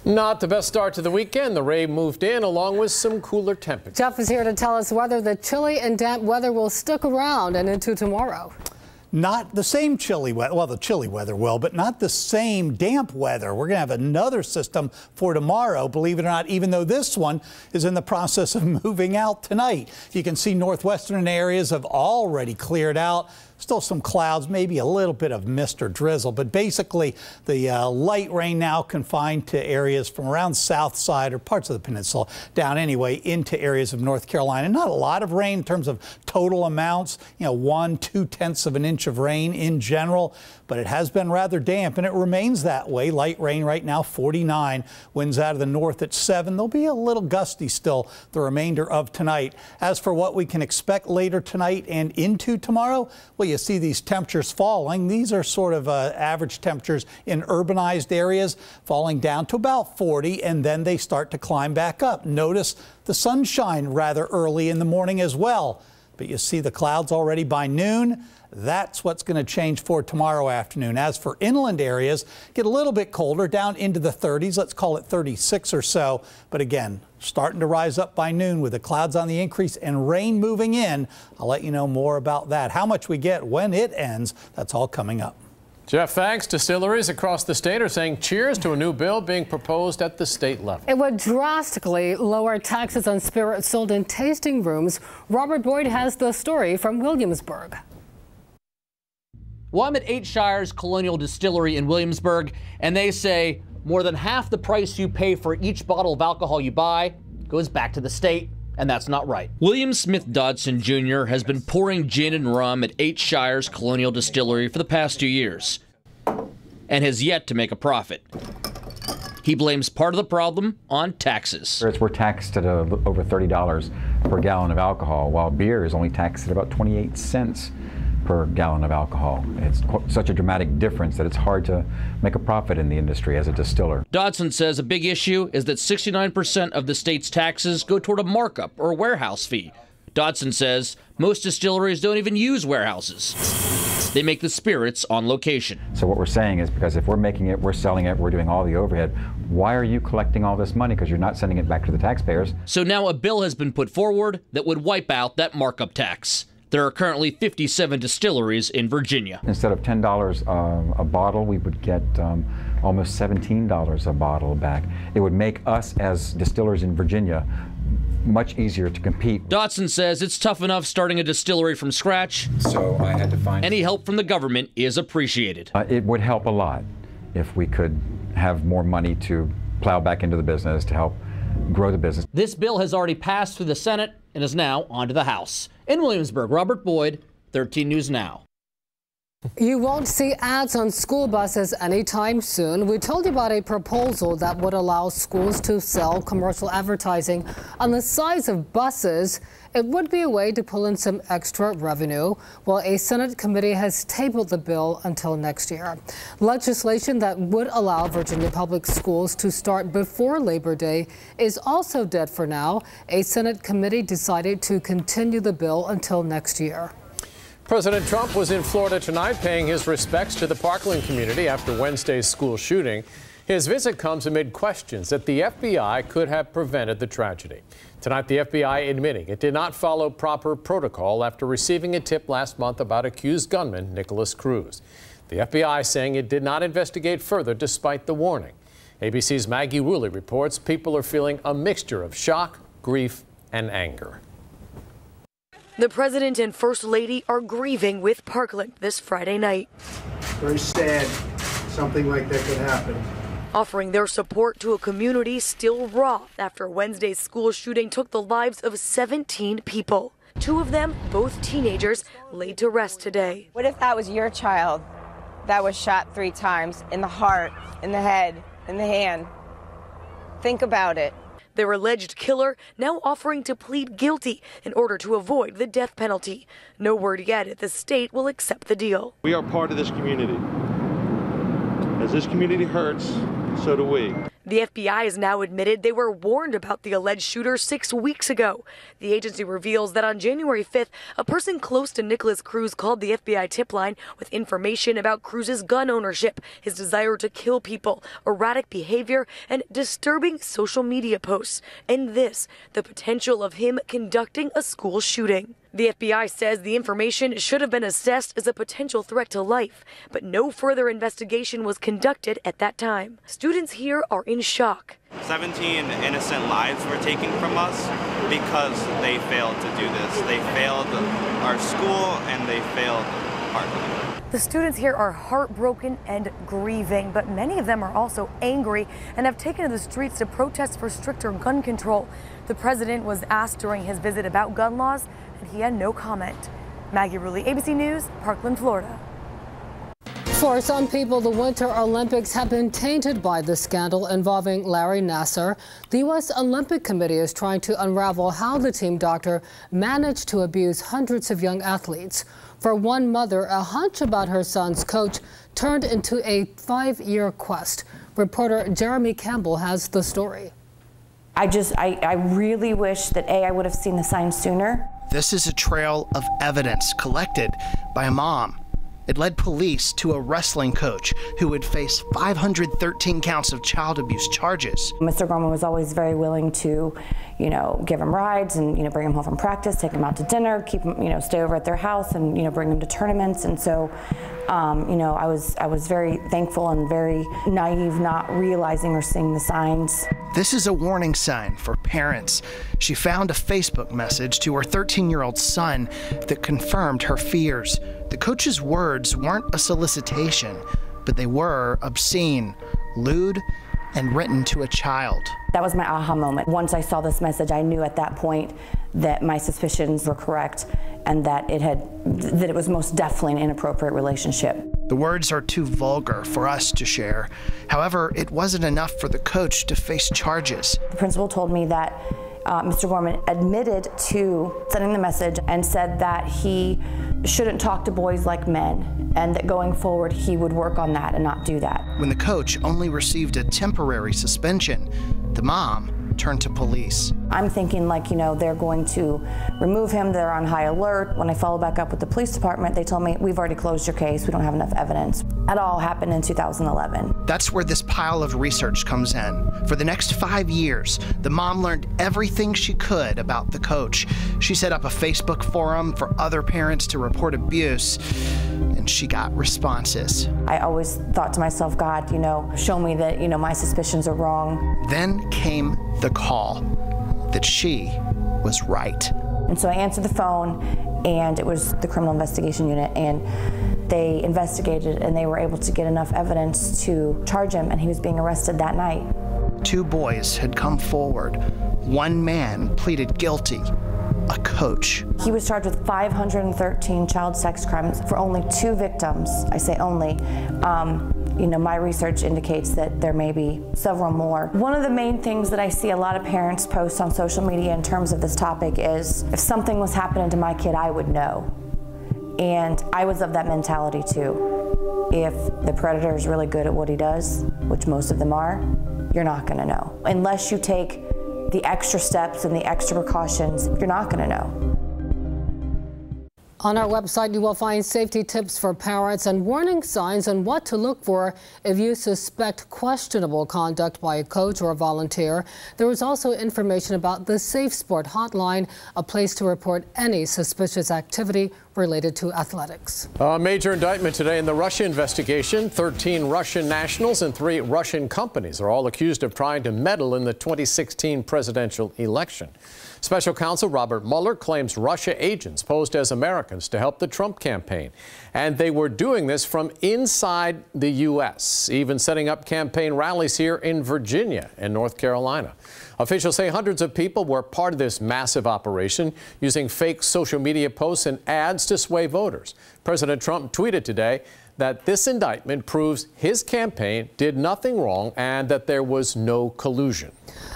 Not the best start to the weekend. The rain moved in along with some cooler temperatures. Jeff is here to tell us whether the chilly and damp weather will stick around and into tomorrow. Not the same chilly weather, well, the chilly weather will, but not the same damp weather. We're going to have another system for tomorrow, believe it or not, even though this one is in the process of moving out tonight. You can see northwestern areas have already cleared out. Still some clouds, maybe a little bit of mist or drizzle, but basically the light rain now confined to areas from around south side or parts of the peninsula down anyway into areas of North Carolina. Not a lot of rain in terms of total amounts, 1/2 of an inch of rain in general, but it has been rather damp and it remains that way. Light rain right now 49, winds out of the north at 7. They'll be a little gusty still the remainder of tonight. As for what we can expect later tonight and into tomorrow, well, you see these temperatures falling. These are sort of average temperatures in urbanized areas, falling down to about 40, and then they start to climb back up. Notice the sunshine rather early in the morning as well. But you see the clouds already by noon. That's what's going to change for tomorrow afternoon. As for inland areas, get a little bit colder, down into the 30s. Let's call it 36 or so. But again, starting to rise up by noon with the clouds on the increase and rain moving in. I'll let you know more about that. How much we get when it ends, that's all coming up. Jeff, thanks. Distilleries across the state are saying cheers to a new bill being proposed at the state level. It would drastically lower taxes on spirits sold in tasting rooms. Robert Boyd has the story from Williamsburg. Well, I'm at 8 Shires Colonial Distillery in Williamsburg, and they say more than half the price you pay for each bottle of alcohol you buy goes back to the state, and that's not right. William Smith Dodson Jr. has been pouring gin and rum at 8 Shires Colonial Distillery for the past 2 years and has yet to make a profit. He blames part of the problem on taxes. We're taxed at over $30 per gallon of alcohol, while beer is only taxed at about 28 cents per gallon of alcohol. It's such a dramatic difference that it's hard to make a profit in the industry as a distiller. Dodson says a big issue is that 69% of the state's taxes go toward a markup or warehouse fee. Dodson says most distilleries don't even use warehouses. They make the spirits on location. So what we're saying is, because if we're making it, we're selling it, we're doing all the overhead, why are you collecting all this money? Because you're not sending it back to the taxpayers. So now a bill has been put forward that would wipe out that markup tax. There are currently 57 distilleries in Virginia. Instead of $10 a bottle, we would get almost $17 a bottle back. It would make us as distillers in Virginia much easier to compete. Dodson says it's tough enough starting a distillery from scratch. So I had to find any help from the government is appreciated. It would help a lot if we could have more money to plow back into the business to help grow the business. This bill has already passed through the Senate and is now on to the House. In Williamsburg, Robert Boyd, 13 News Now. You won't see ads on school buses anytime soon. We told you about a proposal that would allow schools to sell commercial advertising on the size of buses. It would be a way to pull in some extra revenue. Well, a Senate committee has tabled the bill until next year. Legislation that would allow Virginia public schools to start before Labor Day is also dead for now. A Senate committee decided to continue the bill until next year. President Trump was in Florida tonight paying his respects to the Parkland community after Wednesday's school shooting. His visit comes amid questions that the FBI could have prevented the tragedy. Tonight, the FBI admitting it did not follow proper protocol after receiving a tip last month about accused gunman Nicholas Cruz. The FBI saying it did not investigate further despite the warning. ABC's Maggie Woolley reports people are feeling a mixture of shock, grief, and anger. The president and first lady are grieving with Parkland this Friday night. Very sad something like that could happen. Offering their support to a community still raw after Wednesday's school shooting took the lives of 17 people. 2 of them, both teenagers, laid to rest today. What if that was your child that was shot 3 times in the heart, in the head, in the hand? Think about it. Their alleged killer now offering to plead guilty in order to avoid the death penalty. No word yet if the state will accept the deal. We are part of this community. As this community hurts, so do we. The FBI has now admitted they were warned about the alleged shooter 6 weeks ago. The agency reveals that on January 5th, a person close to Nicholas Cruz called the FBI tip line with information about Cruz's gun ownership, his desire to kill people, erratic behavior, and disturbing social media posts. And this, the potential of him conducting a school shooting. The FBI says the information should have been assessed as a potential threat to life, but no further investigation was conducted at that time. Students here are in shock. 17 innocent lives were taken from us because they failed to do this. They failed our school and they failed Parkland. The students here are heartbroken and grieving, but many of them are also angry and have taken to the streets to protest for stricter gun control. The president was asked during his visit about gun laws, and he had no comment. Maggie Rulli, ABC News, Parkland, Florida. For some people, the Winter Olympics have been tainted by the scandal involving Larry Nassar. The U.S. Olympic Committee is trying to unravel how the team doctor managed to abuse hundreds of young athletes. For one mother, a hunch about her son's coach turned into a 5-year quest. Reporter Jeremy Campbell has the story. I really wish that I would have seen the signs sooner. This is a trail of evidence collected by a mom. It led police to a wrestling coach who would face 513 counts of child abuse charges. Mr. Gorman was always very willing to, give him rides and, bring him home from practice, take him out to dinner, keep him, stay over at their house and, bring him to tournaments. And so, I was very thankful and very naive, not realizing or seeing the signs. This is a warning sign for parents. She found a Facebook message to her 13-year-old son that confirmed her fears. The coach's words weren't a solicitation, but they were obscene, lewd, and written to a child. That was my aha moment. Once I saw this message, I knew at that point that my suspicions were correct and that it was most definitely an inappropriate relationship. The words are too vulgar for us to share. However, it wasn't enough for the coach to face charges. The principal told me that Mr. Gorman admitted to sending the message and said that he shouldn't talk to boys like men and that going forward he would work on that and not do that. When the coach only received a temporary suspension, the mom turned to police. I'm thinking they're going to remove him, they're on high alert. When I followed back up with the police department, they told me, we've already closed your case, we don't have enough evidence. That all happened in 2011. That's where this pile of research comes in. For the next 5 years, the mom learned everything she could about the coach. She set up a Facebook forum for other parents to report abuse, and she got responses. I always thought to myself, God, show me that, my suspicions are wrong. Then came the call that she was right. And so I answered the phone, and it was the criminal investigation unit, and they investigated and they were able to get enough evidence to charge him, and he was being arrested that night. 2 boys had come forward. 1 man pleaded guilty, a coach. He was charged with 513 child sex crimes for only 2 victims. I say only. My research indicates that there may be several more. One of the main things that I see a lot of parents post on social media in terms of this topic is, if something was happening to my kid, I would know. And I was of that mentality too. If the predator is really good at what he does, which most of them are, you're not gonna know. Unless you take the extra steps and the extra precautions, you're not gonna know. On our website, you will find safety tips for parents and warning signs on what to look for if you suspect questionable conduct by a coach or a volunteer. There is also information about the Safe Sport Hotline, a place to report any suspicious activity related to athletics. A major indictment today in the Russia investigation. 13 Russian nationals and 3 Russian companies are all accused of trying to meddle in the 2016 presidential election. Special counsel Robert Mueller claims Russia agents posed as Americans to help the Trump campaign. And they were doing this from inside the U.S., even setting up campaign rallies here in Virginia and North Carolina. Officials say hundreds of people were part of this massive operation, using fake social media posts and ads to sway voters. President Trump tweeted today that this indictment proves his campaign did nothing wrong and that there was no collusion.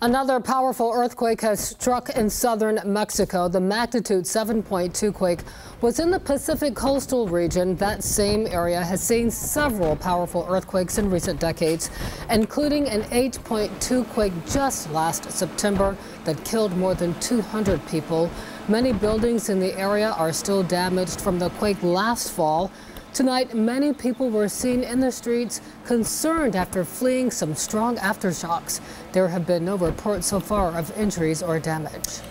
Another powerful earthquake has struck in southern Mexico. The magnitude 7.2 quake was in the Pacific coastal region. That same area has seen several powerful earthquakes in recent decades, including an 8.2 quake just last September that killed more than 200 people. Many buildings in the area are still damaged from the quake last fall. Tonight, many people were seen in the streets concerned after fleeing some strong aftershocks. There have been no reports so far of injuries or damage.